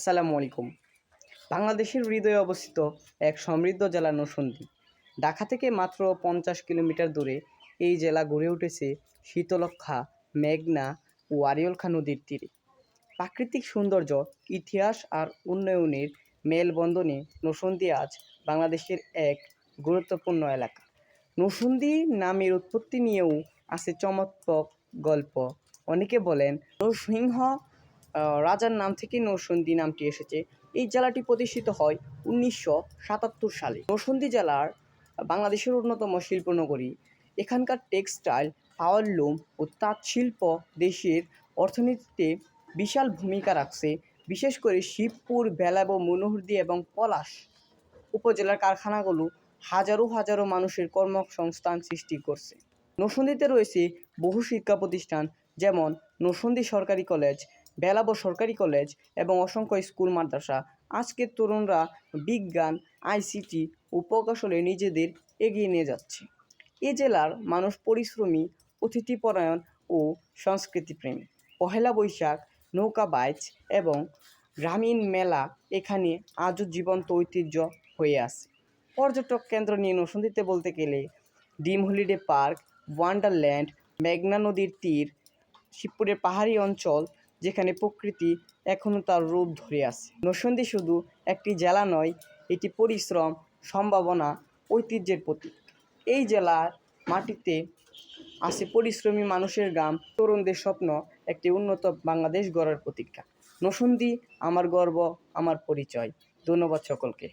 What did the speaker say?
আসসালামু আলাইকুম। বাংলাদেশের হৃদয়ে অবস্থিত এক সমৃদ্ধ জেলা নরসিংদী। ঢাকা থেকে মাত্র 50 কিলোমিটার দূরে এই জেলা গড়ে উঠেছে শীতলক্ষ্যা, মেঘনা ও আড়িয়ালখা নদীর তীরে। প্রাকৃতিক সৌন্দর্য, ইতিহাস আর উন্নয়নের মেলবন্ধনে নরসিংদী আজ বাংলাদেশের এক গুরুত্বপূর্ণ এলাকা। নরসিংদী নামের উৎপত্তি নিয়েও আছে চমৎকার গল্প। অনেকে বলেন নরসিংহ রাজার নাম থেকে নরসিংদী নামটি এসেছে। এই জেলাটি প্রতিষ্ঠিত হয় 1977 সালে। নরসিংদী জেলার বাংলাদেশের অন্যতম শিল্পনগরী। এখানকার টেক্সটাইল, পাওয়ারলুম ও তাঁত শিল্প দেশের অর্থনীতিতে বিশাল ভূমিকা রাখছে। বিশেষ করে শিবপুর, বেলাব, মনোহরদী এবং পলাশ উপজেলার কারখানাগুলো হাজারো হাজারো মানুষের কর্মসংস্থান সৃষ্টি করছে। নরসিংদীতে রয়েছে বহু শিক্ষা প্রতিষ্ঠান, যেমন নরসিংদী সরকারি কলেজ, বেলাব সরকারি কলেজ এবং অসংখ্য স্কুল মাদ্রাসা। আজকের তরুণরা বিজ্ঞান, আইসিটি ও প্রকৌশলে নিজেদের এগিয়ে নিয়ে যাচ্ছে। এ জেলার মানুষ পরিশ্রমী, অতিথিপরায়ণ ও সংস্কৃতিপ্রেমী। পহেলা বৈশাখ, নৌকা বাইচ এবং গ্রামীণ মেলা এখানে আজও জীবন্ত ঐতিহ্য হয়ে আছে। পর্যটক কেন্দ্র নিয়ে নরসিংদীতে বলতে গেলে ড্রিম হলিডে পার্ক, ওয়ান্ডারল্যান্ড, মেঘনা নদীর তীর, শিবপুরের পাহাড়ি অঞ্চল যেখানে প্রকৃতি এখনও তার রূপ ধরে আছে। নরসিংদী শুধু একটি জেলা নয়, এটি পরিশ্রম, সম্ভাবনা, ঐতিহ্যের প্রতীক। এই জেলার মাটিতে আছে পরিশ্রমী মানুষের গ্রাম, তরুণদের স্বপ্ন, একটি উন্নত বাংলাদেশ গড়ার প্রতীক্ষা। নরসিংদী আমার গর্ব, আমার পরিচয়। ধন্যবাদ সকলকে।